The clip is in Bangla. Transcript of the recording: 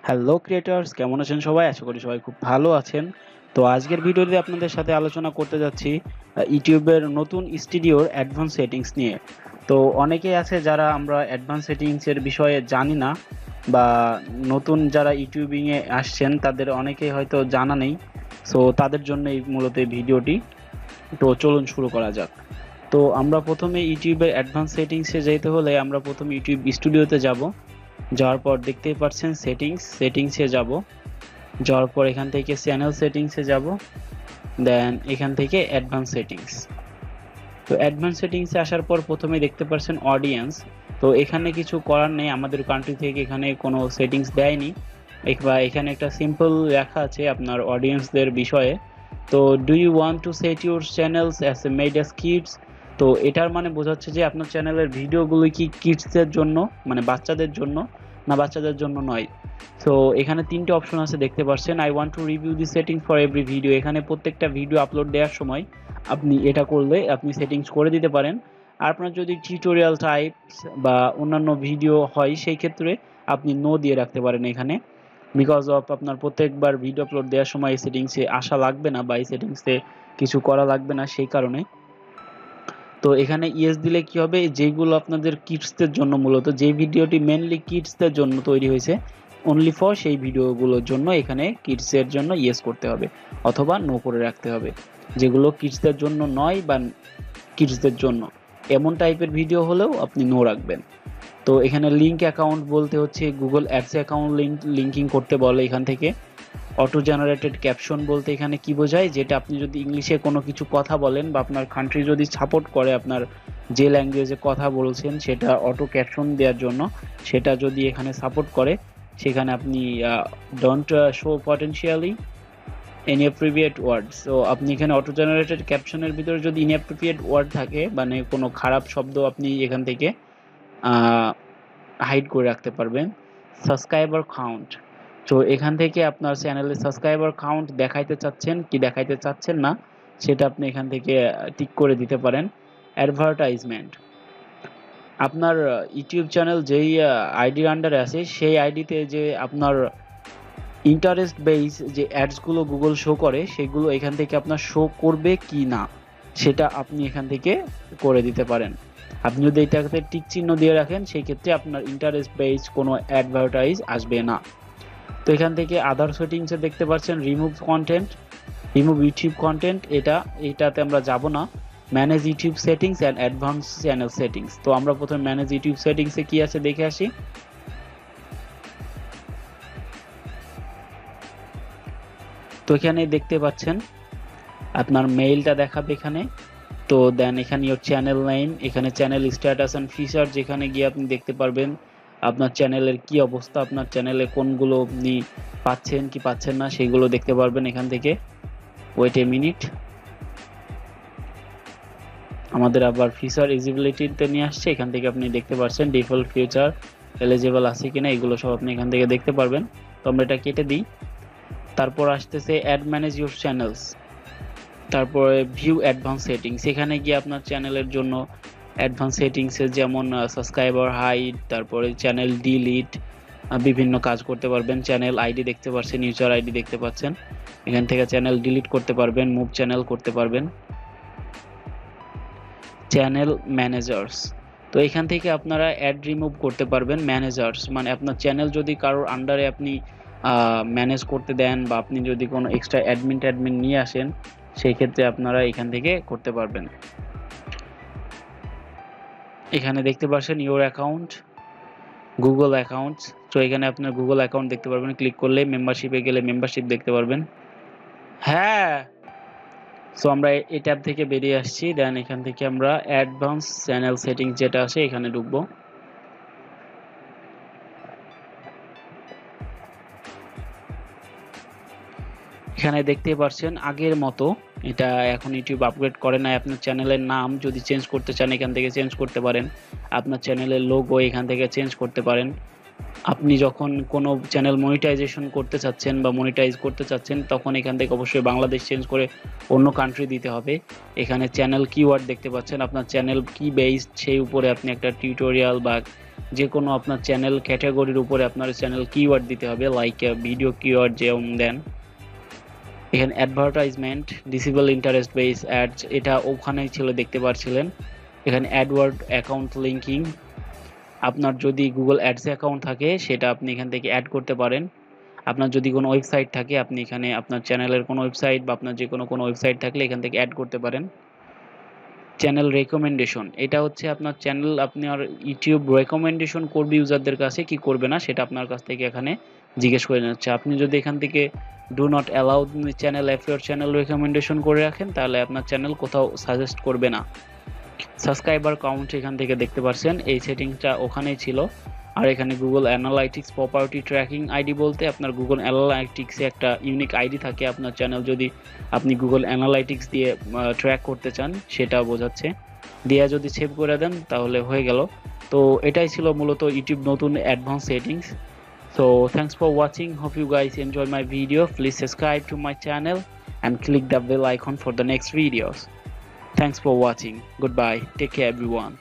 হ্যালো ক্রিয়েটর্স, কেমন আছেন সবাই? আশা করি সবাই খুব ভালো আছেন। তো আজকের ভিডিওতে আপনাদের সাথে আলোচনা করতে যাচ্ছি ইউটিউবের নতুন স্টুডিওর অ্যাডভান্স সেটিংস নিয়ে। তো অনেকেই আছে যারা আমরা অ্যাডভান্স সেটিংসের বিষয়ে জানি না, বা নতুন যারা ইউটিউবিংয়ে আসছেন তাদের অনেকেই হয়তো জানা নেই। সো তাদের জন্য এই মূলত এই ভিডিওটি। তো চলুন শুরু করা যাক। তো আমরা প্রথমে ইউটিউবের অ্যাডভান্স সেটিংসে যেতে হলে আমরা প্রথমে ইউটিউব স্টুডিওতে যাব। যাওয়ার পর দেখতেই পাচ্ছেন সেটিংসে যাব। যাওয়ার পর এখান থেকে চ্যানেল সেটিংসে যাব, দেন এখান থেকে অ্যাডভান্স সেটিংস। তো অ্যাডভান্স সেটিংসে আসার পর প্রথমে দেখতে পাচ্ছেন অডিয়েন্স। তো এখানে কিছু করার নেই, আমাদের কান্ট্রি থেকে এখানে কোনো সেটিংস দেয়নি, বা এখানে একটা সিম্পল লেখা আছে আপনার অডিয়েন্সদের বিষয়ে। তো do you want to set your channels as a made as kids. তো এটার মানে বোঝাচ্ছে যে আপনার চ্যানেলের ভিডিওগুলো কি কিডসদের জন্য, মানে বাচ্চাদের জন্য, না বাচ্চাদের জন্য নয়। সো এখানে তিনটে অপশন আছে দেখতে পাচ্ছেন। I want to review the settings for every video. এখানে প্রত্যেকটা ভিডিও আপলোড দেওয়ার সময় আপনি এটা করলে আপনি সেটিংস করে দিতে পারেন। আর আপনার যদি টিউটোরিয়াল টাইপস বা অন্যান্য ভিডিও হয় সেই ক্ষেত্রে আপনি নো দিয়ে রাখতে পারেন এখানে, বিকজ অফ আপনার প্রত্যেকবার ভিডিও আপলোড দেওয়ার সময় এই সেটিংসে আসা লাগবে না, বা এই সেটিংসে কিছু করা লাগবে না সেই কারণে। তো এখানে ইয়েস দিলে কি হবে, যেগুলো আপনাদের কিডসদের জন্য, মূলত যে ভিডিওটি মেনলি কিডসদের জন্য তৈরি হয়েছে, অনলি ফর সেই ভিডিওগুলোর জন্য এখানে কিডসের জন্য ইয়েস করতে হবে, অথবা নো করে রাখতে হবে। যেগুলো কিডসদের জন্য নয় বা কিডসদের জন্য এমন টাইপের ভিডিও হলেও আপনি নো রাখবেন। তো এখানে লিঙ্ক অ্যাকাউন্ট বলতে হচ্ছে গুগল অ্যাডস অ্যাকাউন্ট লিঙ্কিং করতে বলে এখান থেকে। অটো জেনারেটেড ক্যাপশন বলতে এখানে কি বোঝায়, যেটা আপনি যদি ইংলিশে কোনো কিছু কথা বলেন বা আপনার কান্ট্রি যদি সাপোর্ট করে আপনার যে ল্যাঙ্গুয়েজে কথা বলছেন সেটা অটো ক্যাপশন দেওয়ার জন্য, সেটা যদি এখানে সাপোর্ট করে সেখানে আপনি don't show potentially inappropriate word. So আপনি এখানে অটো জেনারেটেড ক্যাপশনের ভিতরে যদি ইনঅ্যাপ্রোপ্রিয়েট ওয়ার্ড থাকে, মানে কোনো খারাপ শব্দ, আপনি এখান থেকে হাইড করে রাখতে পারবেন। সাবস্ক্রাইবার কাউন্ট, তো এখান থেকে আপনার চ্যানেলে সাবস্ক্রাইবার কাউন্ট দেখাইতে চাচ্ছেন কি দেখাইতে চাচ্ছেন না সেটা আপনি এখান থেকে টিক করে দিতে পারেন। অ্যাডভার্টাইজমেন্ট, আপনার ইউটিউব চ্যানেল যেই আইডির আন্ডারে আছে সেই আইডিতে যে আপনার ইন্টারেস্ট বেস যে অ্যাডসগুলো গুগল শো করে সেগুলো এখান থেকে আপনার শো করবে কি না সেটা আপনি এখান থেকে করে দিতে পারেন। আপনি যদি এটাতে টিক চিহ্ন দিয়ে রাখেন সেই ক্ষেত্রে আপনার ইন্টারেস্ট বেস কোনো অ্যাডভার্টাইজ আসবে না। তো এখান থেকে আদার সেটিংসে দেখতে পাচ্ছেন remove content, remove YouTube content, এটাতে আমরা যাব না। Manage YouTube settings and advance channel settings. তো আমরা প্রথমে ম্যানেজ ইউটিউব সেটিংসে কি আছে দেখে আসি। তো এখানে দেখতে পাচ্ছেন আপনার মেইলটা দেখাবে এখানে। তো দেন এখানে ইয়োর চ্যানেল নেম, এখানে চ্যানেল স্ট্যাটাস অ্যান্ড ফিচার, যেখানে গিয়ে আপনি দেখতে পারবেন আপনার চ্যানেলের কি অবস্থা, আপনার চ্যানেলে কোনগুলো আপনি পাচ্ছেন কি পাচ্ছেন না সেগুলো দেখতে পারবেন এখান থেকে। ওয়েট এ মিনিট, আমাদের আবার ফিচার এলিজিবিলিটিতে নিয়ে আসছে, এখান থেকে আপনি দেখতে পাচ্ছেন ডিফল্ট ফিচার এলিজিবল আছে কিনা, এগুলো সব আপনি এখান থেকে দেখতে পারবেন। তো আমরা এটা কেটে দিই। তারপর আসতেছে অ্যাড ম্যানেজ ইউর চ্যানেলস, তারপরে ভিউ অ্যাডভান্স সেটিংস, এখানে গিয়ে আপনার চ্যানেলের জন্য অ্যাডভান্স সেটিংসে যেমন সাবস্ক্রাইবার হাইড, তারপরে চ্যানেল ডিলিট, বিভিন্ন কাজ করতে পারবেন। চ্যানেল আইডি দেখতে পাচ্ছেন, ইউজার আইডি দেখতে পাচ্ছেন, এখান থেকে চ্যানেল ডিলিট করতে পারবেন, মুভ চ্যানেল করতে পারবেন। চ্যানেল ম্যানেজার্স, তো এখান থেকে আপনারা অ্যাড রিমুভ করতে পারবেন। ম্যানেজার্স মানে আপনার চ্যানেল যদি কারোর আন্ডারে আপনি ম্যানেজ করতে দেন, বা আপনি যদি কোনো এক্সট্রা অ্যাডমিন নিয়ে আসেন সেই ক্ষেত্রে আপনারা এখান থেকে করতে পারবেন। এখানে দেখতে পাচ্ছেন ইওর অ্যাকাউন্ট, গুগল অ্যাকাউন্টস, তো এখানে আপনার গুগল অ্যাকাউন্ট দেখতে পারবেন। ক্লিক করলে মেম্বারশিপে গেলে মেম্বারশিপ দেখতে পারবেন। হ্যাঁ, সো আমরা এই ট্যাব থেকে বেরিয়ে আসছি। দেন এখান থেকে আমরা অ্যাডভান্স চ্যানেল সেটিংস যেটা আছে এখানে ঢুকবো। এখানে দেখতে পাচ্ছেন আগের মতো, এটা এখন ইউটিউব আপগ্রেড করে নাই। আপনার চ্যানেলের নাম যদি চেঞ্জ করতে চান এখান থেকে চেঞ্জ করতে পারেন, আপনার চ্যানেলের লোগো এখান থেকে চেঞ্জ করতে পারেন। আপনি যখন কোনো চ্যানেল মনিটাইজেশন করতে চাচ্ছেন বা মনিটাইজ করতে চাচ্ছেন তখন এখান থেকে অবশ্যই বাংলাদেশ চেঞ্জ করে অন্য কান্ট্রি দিতে হবে। এখানে চ্যানেল কিওয়ার্ড দেখতে পাচ্ছেন, আপনার চ্যানেল কি বেসড সেই উপরে আপনি একটা টিউটোরিয়াল বা যে কোনো আপনার চ্যানেল ক্যাটাগরির উপরে আপনার চ্যানেল কিওয়ার্ড দিতে হবে, লাইক ভিডিও কিওয়ার্ড যেমন দেন। এখানে advertisement, disable interest base ads, এটা ওখানেই ছিল দেখতে পাচ্ছিলেন। এখানে অ্যাডওয়ার্ড অ্যাকাউন্ট লিঙ্কিং, আপনার যদি গুগল অ্যাডস অ্যাকাউন্ট থাকে সেটা আপনি এখান থেকে অ্যাড করতে পারেন। আপনার যদি কোনো ওয়েবসাইট থাকে আপনি এখানে আপনার চ্যানেলের কোনো ওয়েবসাইট বা আপনার যে কোনো ওয়েবসাইট থাকলে এখান থেকে অ্যাড করতে পারেন। চ্যানেল রেকমেন্ডেশন, এটা হচ্ছে আপনার চ্যানেল আপনার ইউটিউব রেকমেন্ডেশন করবে ইউজারদের কাছে কি করবে না সেটা আপনার কাছ থেকে এখানে জিজ্ঞেস করে নিচ্ছে। আপনি যদি এখান থেকে do not allow channel F your channel recommendation করে রাখেন তাহলে আপনার চ্যানেল কোথাও সাজেস্ট করবে না। সাবস্ক্রাইবার কাউন্ট এখান থেকে দেখতে পাচ্ছেন, এই সেটিংটা ওখানেই ছিল। আর এখানে Google analytics property tracking ID বলতে আপনার গুগল অ্যানালাইটিক্সে একটা ইউনিক আইডি থাকে, আপনার চ্যানেল যদি আপনি গুগল অ্যানালাইটিক্স দিয়ে ট্র্যাক করতে চান সেটা বোঝাচ্ছে। দিয়ে যদি সেভ করে দেন তাহলে হয়ে গেল। তো এটাই ছিল মূলত ইউটিউব নতুন advance settings. So thanks for watching, hope you guys enjoy my video. Please subscribe to my channel and click the bell icon for the next videos. Thanks for watching. Goodbye. Take care everyone.